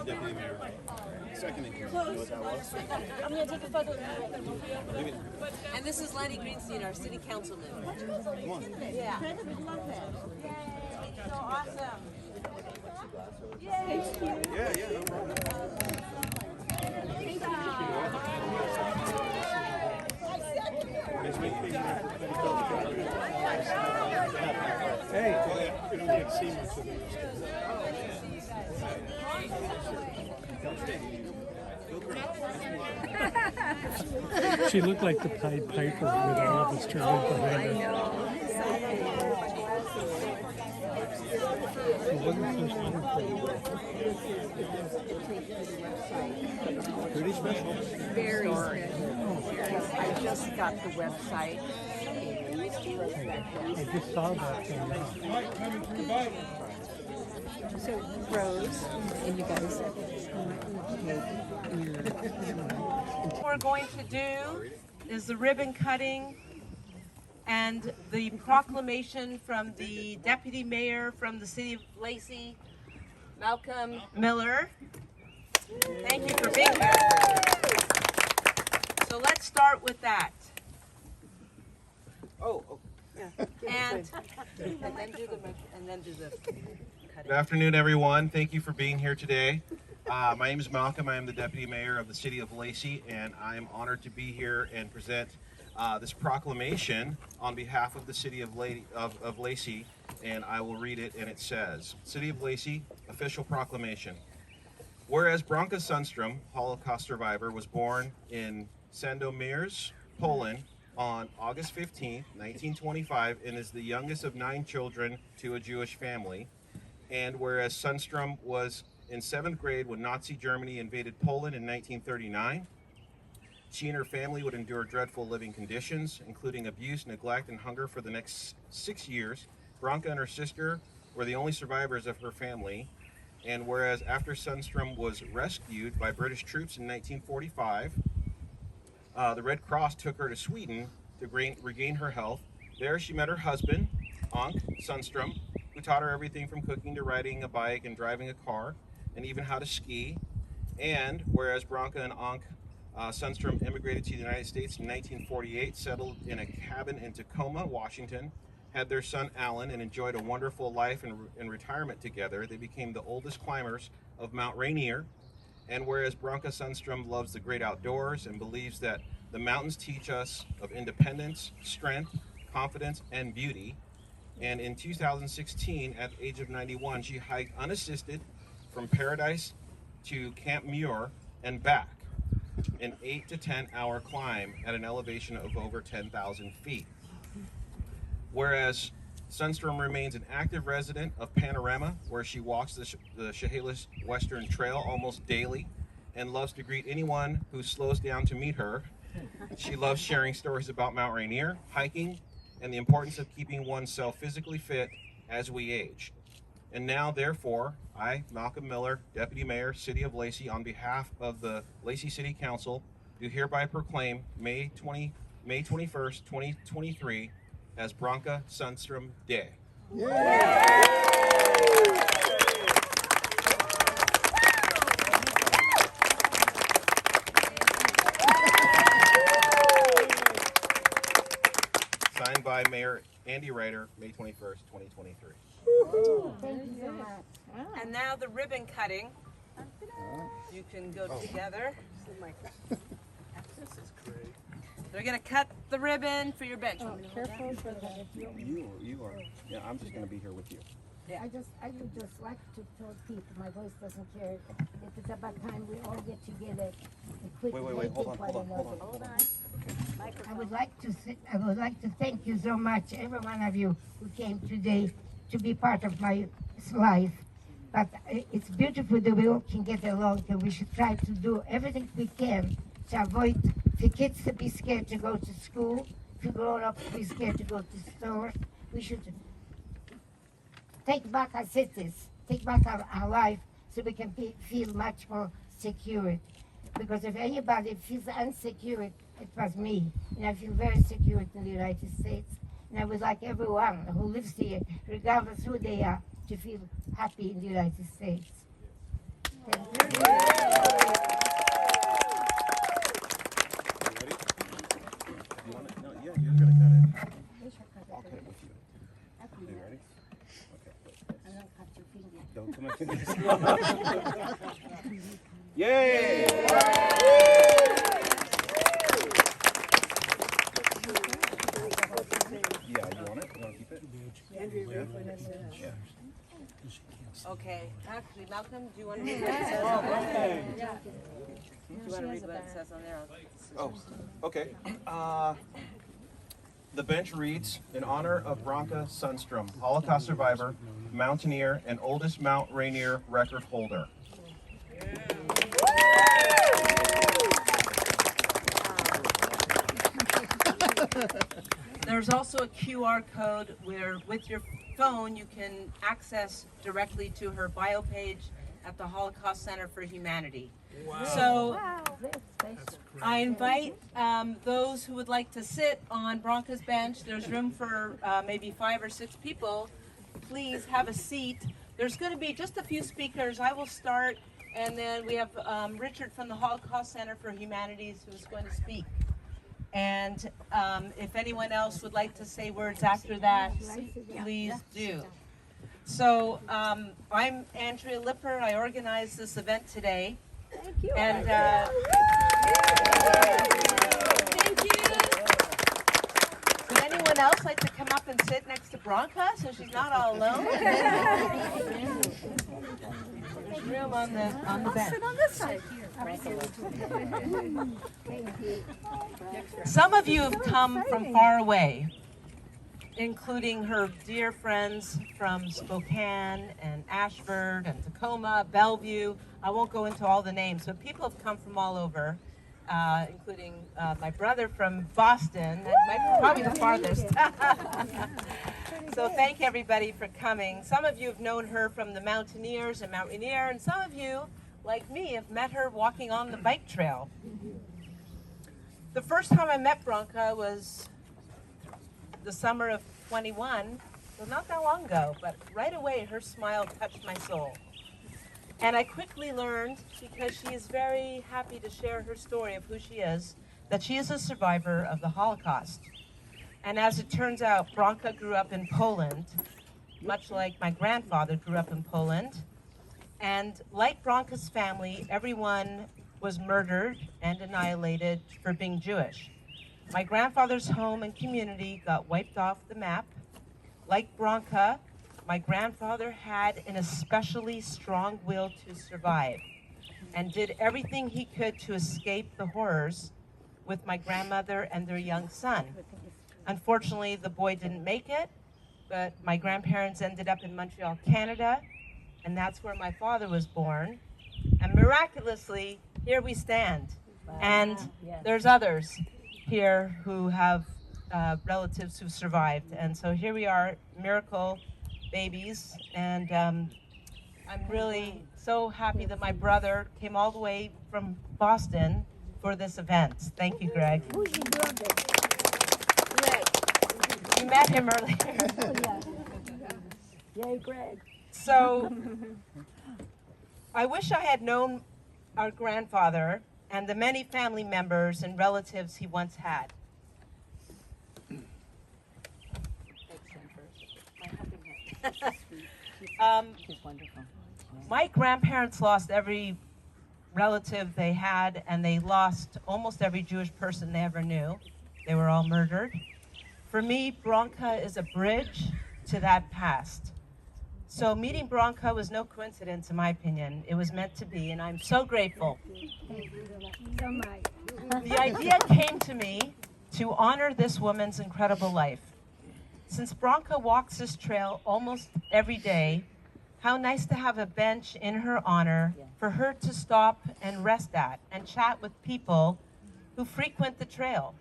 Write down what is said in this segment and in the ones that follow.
Deputy Mayor. Second in command. You know what that was? I'm going to take a photo. And this is Lenny Greenstein, our city councilman. Come on. Yeah. So awesome. Yeah, no problem. Hey, we don't get to see much of it. She looked like the Pied Piper with Elvis Turner behind her. So what is this Pretty special. Very special. I just got the website. I just saw that thing. So Rose and you guys. What we're going to do is the ribbon cutting and the proclamation from the deputy mayor from the city of Lacey, Malcolm Miller. Thank you for being here. So let's start with that. And then do the cutting. Good afternoon, everyone. Thank you for being here today. My name is Malcolm. I am the Deputy Mayor of the City of Lacey, and I am honored to be here and present this proclamation on behalf of the City of Lacey, and I will read it, and it says, City of Lacey, official proclamation. Whereas Bronka Sundstrom, Holocaust survivor, was born in Sandomierz, Poland, on August 15, 1925, and is the youngest of 9 children to a Jewish family. And whereas Sundstrom was in 7th grade when Nazi Germany invaded Poland in 1939, she and her family would endure dreadful living conditions, including abuse, neglect, and hunger for the next 6 years. Bronka and her sister were the only survivors of her family. And whereas after Sundstrom was rescued by British troops in 1945, the Red Cross took her to Sweden to regain her health. There she met her husband, Ank Sundstrom, who taught her everything from cooking to riding a bike and driving a car, and even how to ski. And whereas Bronka and Ank Sundstrom immigrated to the United States in 1948, settled in a cabin in Tacoma, Washington, had their son Alan, and enjoyed a wonderful life in retirement together. They became the oldest climbers of Mount Rainier. And whereas Bronka Sundstrom loves the great outdoors and believes that the mountains teach us of independence, strength, confidence, and beauty. And in 2016, at the age of 91, she hiked unassisted from Paradise to Camp Muir and back, an 8 to 10 hour climb at an elevation of over 10,000 feet. Whereas Sundstrom remains an active resident of Panorama, where she walks the Chehalis Western Trail almost daily and loves to greet anyone who slows down to meet her. She loves sharing stories about Mount Rainier, hiking, and the importance of keeping oneself physically fit as we age. And now, therefore, I, Malcolm Miller, Deputy Mayor, City of Lacey, on behalf of the Lacey City Council, do hereby proclaim May 21st, 2023 as Bronka Sundstrom Day. Signed by Mayor Andy Ryder, May 21st, 2023. Thank you so much. And now the ribbon cutting. You can go together. This is great. They're going to cut the ribbon for your bench. Careful for that. You are. Yeah, I'm just going to be here with you. I would just like to tell people, my voice doesn't carry. If it's about time we all get together and quit Wait, hold on. I would like to thank you so much, every one of you who came today to be part of my life. But it's beautiful that we all can get along, and we should try to do everything we can to avoid the kids to be scared to go to school, to grown up to be scared to go to stores. We should take back our cities, take back our life, so we can feel much more secure. Because if anybody feels insecure, it was me. And I feel very secure in the United States. And I would like everyone who lives here, regardless who they are, to feel happy in the United States. Thank you. ready? You want it? No, yeah, you're gonna cut it. I'll cut it with you. You ready? Okay. Don't cut my fingers. Yay! Yeah, you want it? You want to keep it? Yeah. Okay, actually, Malcolm, do you want to read what it says on there? Do you want to read what it says on there? Oh, okay. The bench reads, in honor of Bronka Sundstrom, Holocaust survivor, mountaineer, and oldest Mount Rainier record holder. There's also a QR code where with your phone you can access directly to her bio page at the Holocaust Center for Humanity. Wow. So I invite those who would like to sit on Bronka's bench. There's room for maybe 5 or 6 people. Please have a seat. There's going to be just a few speakers. I will start, and then we have Richard from the Holocaust Center for Humanities who's going to speak. And if anyone else would like to say words after that, please do. So I'm Andrea Lipper. I organized this event today. Thank you. And thank you. Would anyone else like to come up and sit next to Bronka so she's not all alone? There's room on the bench. Sit on this side. Some of you have come from far away, including her dear friends from Spokane and Ashford and Tacoma, Bellevue. I won't go into all the names, but people have come from all over, including my brother from Boston, probably the farthest. So thank everybody for coming. Some of you have known her from the Mountaineers and Mount Rainier, and some of you, like me, have met her walking on the bike trail. The first time I met Bronka was the summer of 21, so not that long ago, but right away her smile touched my soul. And I quickly learned, because she is very happy to share her story of who she is, that she is a survivor of the Holocaust. And as it turns out, Bronka grew up in Poland, much like my grandfather grew up in Poland. And like Bronka's family, everyone was murdered and annihilated for being Jewish. My grandfather's home and community got wiped off the map. Like Bronka, my grandfather had an especially strong will to survive and did everything he could to escape the horrors with my grandmother and their young son. Unfortunately, the boy didn't make it, but my grandparents ended up in Montreal, Canada, and that's where my father was born. And miraculously, here we stand. Wow. And there's others here who have relatives who survived. And so here we are, miracle babies. And I'm really so happy that my brother came all the way from Boston for this event. Thank you, Greg. Who's your brother? Greg. You met him earlier. Oh, yeah. Yay, Greg. So I wish I had known our grandfather and the many family members and relatives he once had. My grandparents lost every relative they had, and they lost almost every Jewish person they ever knew. They were all murdered. For me, Bronka is a bridge to that past. So meeting Bronka was no coincidence, in my opinion. It was meant to be, and I'm so grateful. The idea came to me to honor this woman's incredible life. Since Bronka walks this trail almost every day, how nice to have a bench in her honor for her to stop and rest at and chat with people who frequent the trail.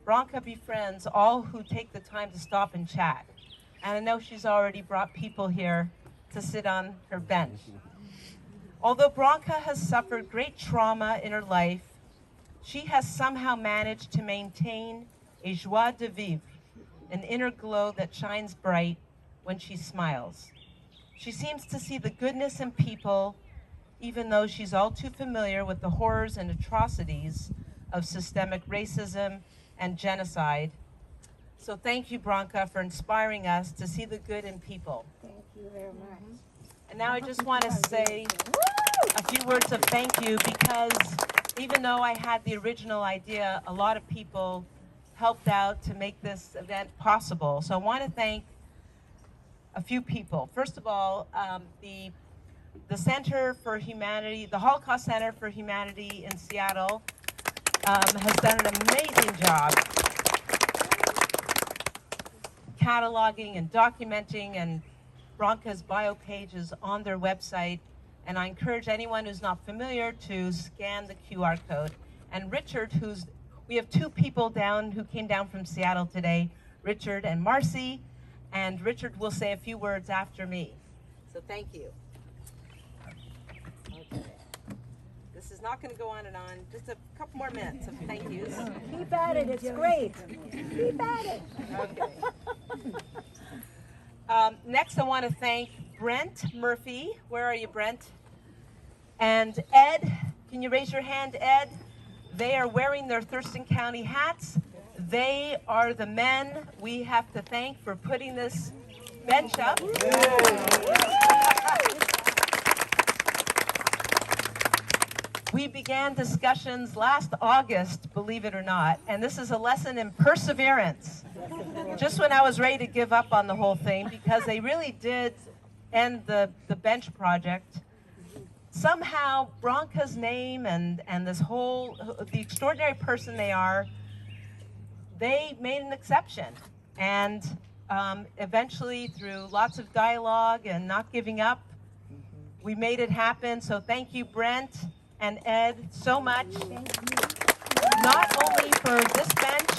Bronka befriends all who take the time to stop and chat. And I know she's already brought people here to sit on her bench. Although Bronka has suffered great trauma in her life, she has somehow managed to maintain a joie de vivre, an inner glow that shines bright when she smiles. She seems to see the goodness in people even though she's all too familiar with the horrors and atrocities of systemic racism and genocide. So thank you, Bronka, for inspiring us to see the good in people. Thank you very much. And now I just want to say a few words of thank you, because even though I had the original idea, a lot of people helped out to make this event possible. So I want to thank a few people. First of all, the Center for Humanity, the Holocaust Center for Humanity in Seattle has done an amazing job cataloging and documenting, and Bronka's bio page is on their website. And I encourage anyone who's not familiar to scan the QR code. And Richard, we have two people who came down from Seattle today, Richard and Marcy, and Richard will say a few words after me. So thank you. Okay. This is not going to go on and on. Just a couple more minutes of thank yous. Keep at it, it's great. Keep at it. Okay. Next, I want to thank Brent Murphy. Where are you, Brent? And Ed. Can you raise your hand, Ed? They are wearing their Thurston County hats. They are the men we have to thank for putting this bench up. We began discussions last August, believe it or not, and this is a lesson in perseverance. Just when I was ready to give up on the whole thing, because they really did end the bench project, somehow Bronka's name and this whole, the extraordinary person they are, they made an exception. And eventually, through lots of dialogue and not giving up, we made it happen. So thank you, Brent and Ed, so much. Not only for this bench,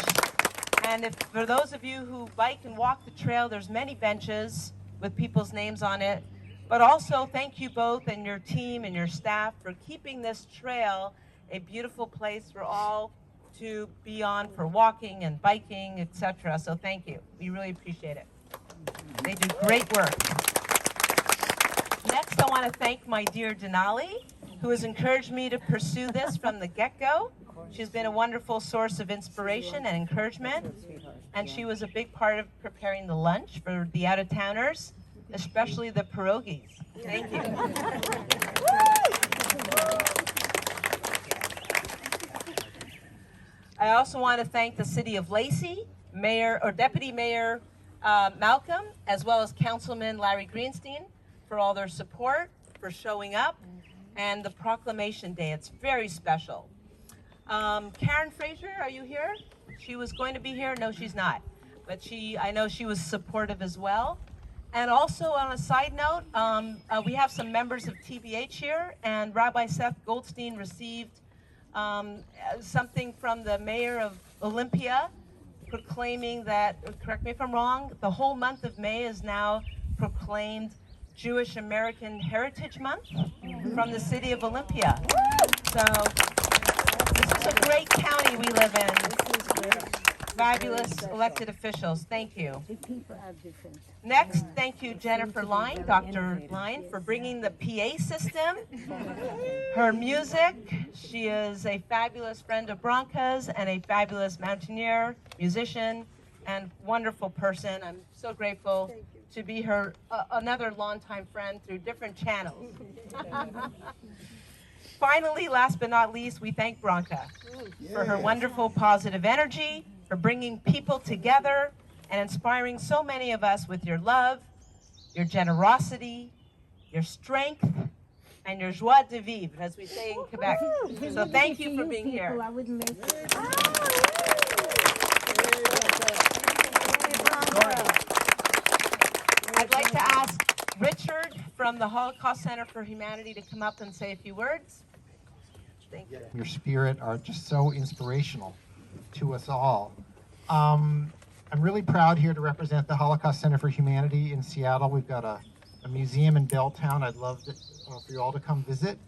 and for those of you who bike and walk the trail, there's many benches with people's names on it, but also thank you both and your team and your staff for keeping this trail a beautiful place for all to be on for walking and biking, etc. So thank you. We really appreciate it. They do great work. Next, I want to thank my dear Denali, who has encouraged me to pursue this from the get-go. She's been a wonderful source of inspiration and encouragement, and she was a big part of preparing the lunch for the out-of-towners, especially the pierogies. Thank you. I also want to thank the City of Lacey, Deputy Mayor Malcolm, as well as Councilman Larry Greenstein for all their support, for showing up, and the Proclamation Day. It's very special. Karen Fraser, are you here? She was going to be here. No, she's not. But I know she was supportive as well. And also, on a side note, we have some members of TBH here, and Rabbi Seth Goldstein received something from the mayor of Olympia proclaiming that, correct me if I'm wrong, the whole month of May is now proclaimed Jewish American Heritage Month from the city of Olympia. So this is a great county we live in. Fabulous elected officials. Thank you. Next, thank you, Jennifer Line, Dr. Line, for bringing the PA system, her music. She is a fabulous friend of Bronka's and a fabulous mountaineer, musician, and wonderful person. I'm so grateful to be her another longtime friend through different channels. Finally, last but not least, we thank Bronka for her wonderful positive energy, for bringing people together and inspiring so many of us with your love, your generosity, your strength, and your joie de vivre, as we say in Quebec. So thank you for being here. I wouldn't make it. I'd like to ask Richard from the Holocaust Center for Humanity to come up and say a few words. Thank you. Your spirit are just so inspirational to us all. I'm really proud here to represent the Holocaust Center for Humanity in Seattle. We've got a museum in Belltown. I'd love for you all to come visit.